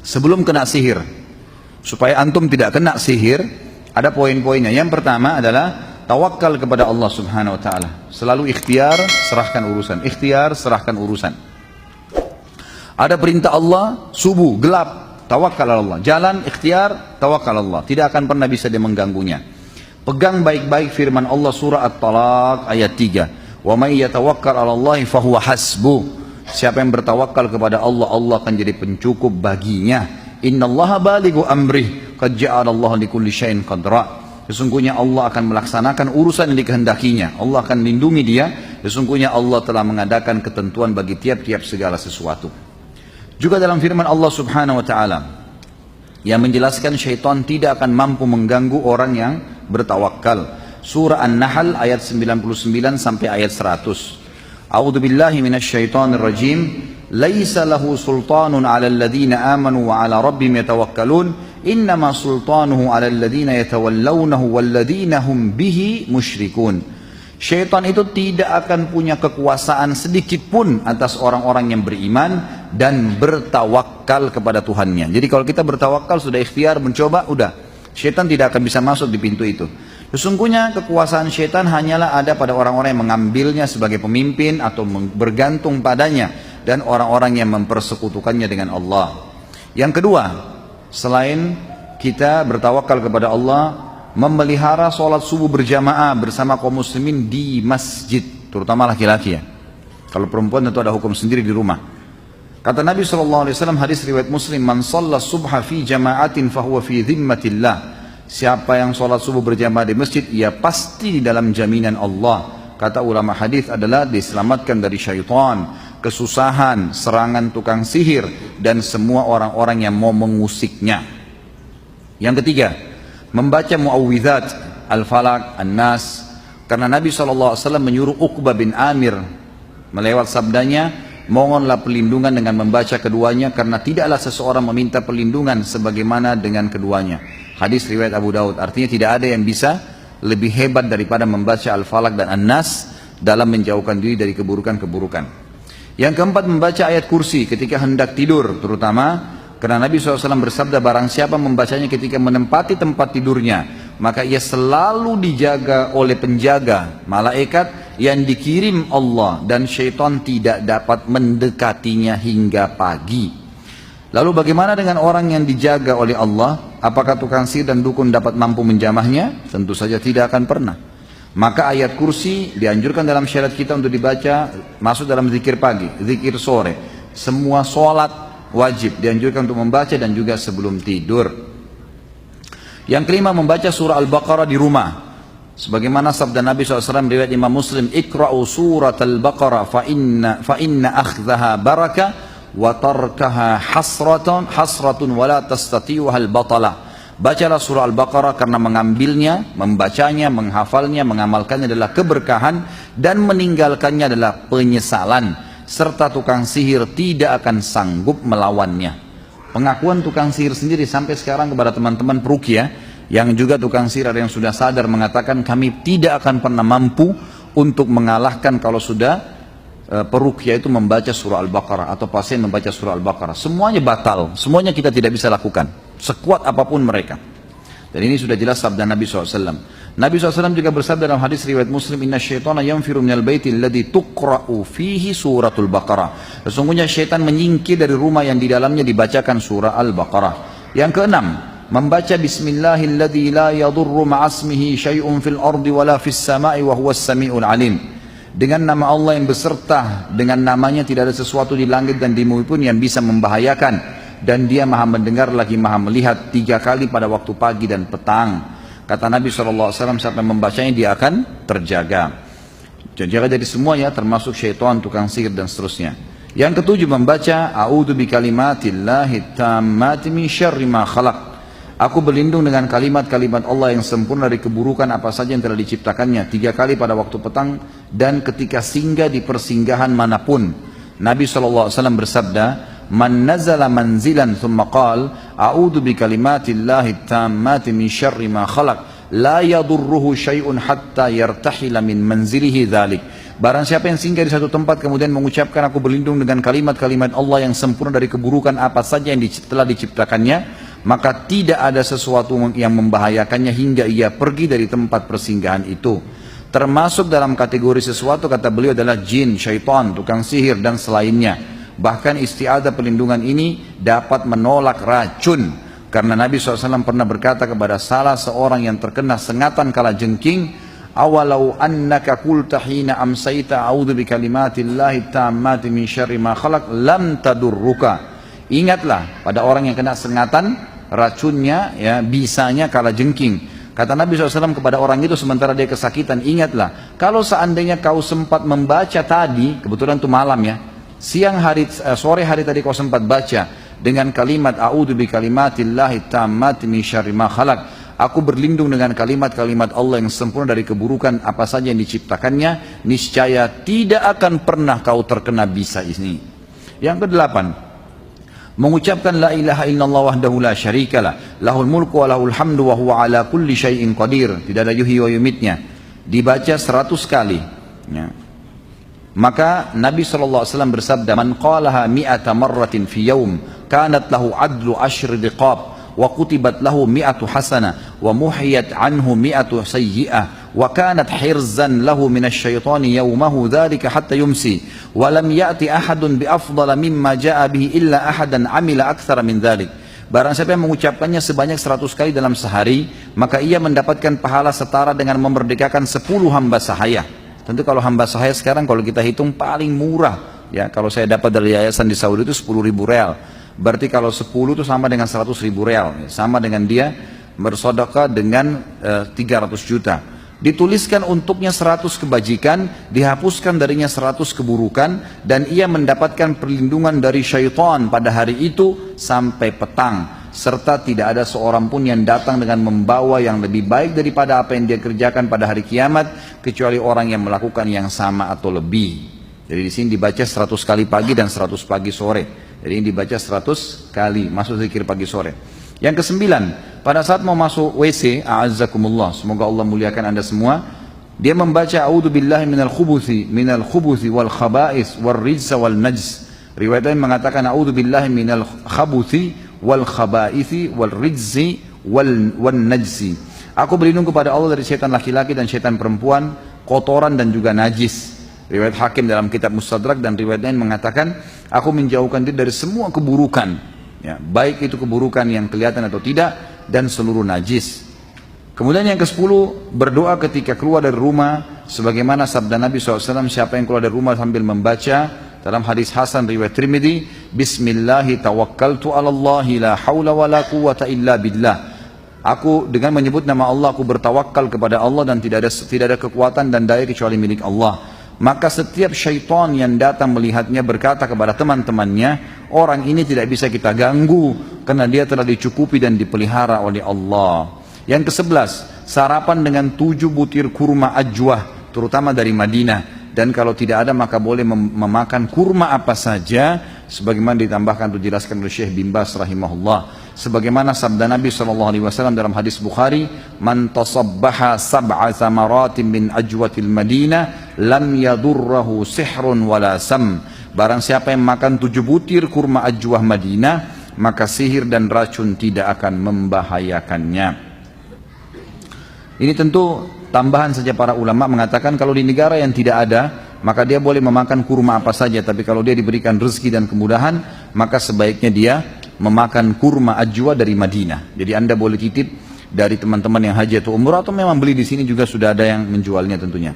sebelum kena sihir. Supaya antum tidak kena sihir, ada poin-poinnya. Yang pertama adalah tawakal kepada Allah Subhanahu wa taala. Selalu ikhtiar, serahkan urusan. Ikhtiar, serahkan urusan. Ada perintah Allah, subuh, gelap, tawakal Allah. Jalan, ikhtiar, tawakal Allah. Tidak akan pernah bisa dia mengganggunya. Pegang baik-baik firman Allah surah At-Talaq ayat 3. Wa may yatawakkal 'ala Allahi fahuwa hasbuh. Siapa yang bertawakal kepada Allah, Allah akan jadi pencukup baginya. Innallaha balighu amrih, qad ja'alallahu likulli syai'in qadra. Sesungguhnya Allah akan melaksanakan urusan yang dikehendakinya. Allah akan lindungi dia. Sesungguhnya Allah telah mengadakan ketentuan bagi tiap-tiap segala sesuatu. Juga dalam firman Allah Subhanahu wa taala yang menjelaskan syaitan tidak akan mampu mengganggu orang yang bertawakal. Surah An-Nahl ayat 99 sampai ayat 100. A'udzu billahi minasyaitonir rajim. Laisa lahu sultanun 'alal ladzina amanu wa 'ala rabbihim yatawakkalun. Innama sultanuhu 'alal ladzina yatawallawnahu wal ladzina hum bihi musyrikun. Syaitan itu tidak akan punya kekuasaan sedikit pun atas orang-orang yang beriman dan bertawakal kepada Tuhannya. Jadi kalau kita bertawakal, sudah ikhtiar, mencoba, udah. Syaitan tidak akan bisa masuk di pintu itu. Sesungguhnya kekuasaan syaitan hanyalah ada pada orang-orang yang mengambilnya sebagai pemimpin atau bergantung padanya, dan orang-orang yang mempersekutukannya dengan Allah. Yang kedua, selain kita bertawakal kepada Allah, memelihara sholat subuh berjamaah bersama kaum muslimin di masjid, terutama laki-laki ya. Kalau perempuan tentu ada hukum sendiri di rumah. Kata Nabi SAW, hadis riwayat Muslim, man shalla subha fi jama'atin fahuwa fi dhimmatillah. Siapa yang sholat subuh berjamaah di masjid, ia pasti di dalam jaminan Allah. Kata ulama hadis adalah diselamatkan dari syaitan, kesusahan, serangan tukang sihir, dan semua orang-orang yang mau mengusiknya. Yang ketiga, membaca muawwidzat Al-Falaq, An-Nas. Karena Nabi SAW menyuruh Uqbah bin Amir melewat sabdanya, mohonlah perlindungan dengan membaca keduanya, karena tidaklah seseorang meminta perlindungan sebagaimana dengan keduanya. Hadis riwayat Abu Daud. Artinya tidak ada yang bisa lebih hebat daripada membaca Al-Falaq dan An-Nas dalam menjauhkan diri dari keburukan-keburukan. Yang keempat, membaca ayat kursi ketika hendak tidur, terutama karena Nabi SAW bersabda, barang siapa membacanya ketika menempati tempat tidurnya, maka ia selalu dijaga oleh penjaga malaikat yang dikirim Allah, dan syaitan tidak dapat mendekatinya hingga pagi. Lalu bagaimana dengan orang yang dijaga oleh Allah? Apakah tukang sihir dan dukun dapat mampu menjamahnya? Tentu saja tidak akan pernah. Maka ayat kursi dianjurkan dalam syariat kita untuk dibaca, masuk dalam zikir pagi, zikir sore. Semua sholat wajib dianjurkan untuk membaca, dan juga sebelum tidur. Yang kelima, membaca surah Al-Baqarah di rumah. Sebagaimana sabda Nabi SAW riwayat Imam Muslim, ikra'u surat Al-Baqarah fa inna akhdaha barakah wa tarkaha hasratun wa la tastati'uha al-batalah. Bacalah surah Al-Baqarah karena mengambilnya, membacanya, menghafalnya, mengamalkannya adalah keberkahan, dan meninggalkannya adalah penyesalan, serta tukang sihir tidak akan sanggup melawannya. Pengakuan tukang sihir sendiri sampai sekarang kepada teman-teman peruqyah, yang juga tukang sihir ada yang sudah sadar mengatakan, kami tidak akan pernah mampu untuk mengalahkan kalau sudah peruqyah itu membaca surah Al-Baqarah, atau pasien membaca surah Al-Baqarah. Semuanya batal, semuanya kita tidak bisa lakukan, sekuat apapun mereka. Dan ini sudah jelas sabda Nabi SAW. Nabi SAW juga bersabda dalam hadis riwayat Muslim, inna syaitana yanfiru minal baiti alladhi tuqra'u fihi suratul Baqarah. Sesungguhnya syaitan menyingkir dari rumah yang di dalamnya dibacakan surah Al-Baqarah. Yang keenam, membaca bismillahilladzi la yadurru ma'asmihi syai'un fil ardi wala fis sama'i wa huwas sami'ul alim. Dengan nama Allah yang beserta dengan namanya tidak ada sesuatu di langit dan di bumi pun yang bisa membahayakan, dan dia maha mendengar lagi maha melihat, 3 kali pada waktu pagi dan petang. Kata Nabi SAW, siapa yang membacanya dia akan terjaga. Jaga dari semua ya, termasuk syaitan, tukang sihir dan seterusnya. Yang ketujuh, membaca a'udzu bikalimatillahi tammati min syarri ma khalaq. Aku berlindung dengan kalimat-kalimat Allah yang sempurna dari keburukan apa saja yang telah diciptakannya, 3 kali pada waktu petang dan ketika singgah di persinggahan manapun. Nabi SAW bersabda, man nazala manzilan thumma qal a'udzu bikalimatillahi tammati min syarri ma khalaq la yadurruhu syai'un hatta yartahila min manzilihi dzalik. Barang siapa yang singgah di satu tempat kemudian mengucapkan aku berlindung dengan kalimat-kalimat Allah yang sempurna dari keburukan apa saja yang telah diciptakannya, maka tidak ada sesuatu yang membahayakannya hingga ia pergi dari tempat persinggahan itu. Termasuk dalam kategori sesuatu, kata beliau, adalah jin, syaitan, tukang sihir dan selainnya. Bahkan isti'adzah perlindungan ini dapat menolak racun. Karena Nabi SAW pernah berkata kepada salah seorang yang terkena sengatan kala jengking, awalau annaka qulta hina amsayta a'udzu bikalimatillahi tammati min syarri ma khalaq lam tadurruka. Ingatlah pada orang yang kena sengatan, racunnya ya bisanya kala jengking. Kata Nabi SAW kepada orang itu sementara dia kesakitan, ingatlah kalau seandainya kau sempat membaca tadi, kebetulan itu malam ya, sore hari tadi kau sempat baca dengan kalimat a'udzu bikalimatillahi tammati min syarri ma khalaq, aku berlindung dengan kalimat-kalimat Allah yang sempurna dari keburukan apa saja yang diciptakannya, niscaya tidak akan pernah kau terkena bisa ini. Yang kedelapan, mengucapkan la ilaha illallah wahdahu la syarikalah, lahul mulku wa lahul hamdu wa huwa ala kulli syai'in qadir, tidak ada yuhyi wa yumitnya, dibaca 100 kali ya. Maka Nabi SAW bersabda, man qalaha mi'ata marratin fi yawm kanat lahu adlu ashri riqab wa kutibat lahu mi'atu hasanah wa muhiyat anhu mi'atu sayyi'ah wa kanat hirzan lahu minasyaitani yawmahu dhalika hatta yumsi wa lam ya'ti ahadun bi afdala mimma ja'a bihi illa ahadan amila akthara min dhalik. Barang siapa yang mengucapkannya sebanyak 100 kali dalam sehari, maka ia mendapatkan pahala setara dengan memerdekakan 10 hamba sahaya. Tentu kalau hamba sahaya sekarang kalau kita hitung paling murah ya, kalau saya dapat dari yayasan di Saudi itu 10.000 real. Berarti kalau 10 itu sama dengan 100.000 real, sama dengan dia bersedekah dengan 300 juta. Dituliskan untuknya 100 kebajikan, dihapuskan darinya 100 keburukan, dan ia mendapatkan perlindungan dari syaitan pada hari itu sampai petang. Serta tidak ada seorang pun yang datang dengan membawa yang lebih baik daripada apa yang dia kerjakan pada hari kiamat, kecuali orang yang melakukan yang sama atau lebih. Jadi di sini dibaca 100 kali pagi dan 100 pagi sore. Jadi ini dibaca 100 kali, masuk zikir pagi sore. Yang kesembilan, pada saat mau masuk WC, a'azzakumullah, semoga Allah muliakan anda semua, dia membaca a'udzu billahi minal khubuthi wal khaba'is wal rijsa wal najs. Riwayat lain mengatakan a'udzu billahi minal khabuthi wal khaba'isi wal rijzi wal najsi. Aku berlindung kepada Allah dari syaitan laki-laki dan syaitan perempuan, kotoran dan juga najis. Riwayat Hakim dalam kitab Mustadrak, dan riwayat lain mengatakan aku menjauhkan diri dari semua keburukan ya, baik itu keburukan yang kelihatan atau tidak, dan seluruh najis. Kemudian yang ke-10, berdoa ketika keluar dari rumah sebagaimana sabda Nabi SAW, siapa yang keluar dari rumah sambil membaca dalam hadis Hasan riwayat Tirmidzi, bismillahi tawakkaltu ala Allahi la hawla wa la quwwata illa billah. Aku dengan menyebut nama Allah, aku bertawakal kepada Allah dan tidak ada kekuatan dan daya kecuali milik Allah. Maka setiap syaitan yang datang melihatnya berkata kepada teman-temannya, orang ini tidak bisa kita ganggu karena dia telah dicukupi dan dipelihara oleh Allah. Yang ke-11, sarapan dengan 7 butir kurma ajwah, terutama dari Madinah. Dan kalau tidak ada maka boleh memakan kurma apa saja, sebagaimana ditambahkan atau dijelaskan oleh Syekh bin Baz rahimahullah. Sebagaimana sabda Nabi SAW dalam hadis Bukhari, man tasabbaha sab'a thamaratin min ajwatil Madinah lam yadurrahu sihrun wala sam. Barang siapa yang makan 7 butir kurma ajwah Madinah, maka sihir dan racun tidak akan membahayakannya. Ini tentu tambahan saja, para ulama mengatakan kalau di negara yang tidak ada, maka dia boleh memakan kurma apa saja. Tapi kalau dia diberikan rezeki dan kemudahan, maka sebaiknya dia memakan kurma ajwa dari Madinah. Jadi anda boleh titip dari teman-teman yang haji atau umrah, atau memang beli di sini juga sudah ada yang menjualnya tentunya.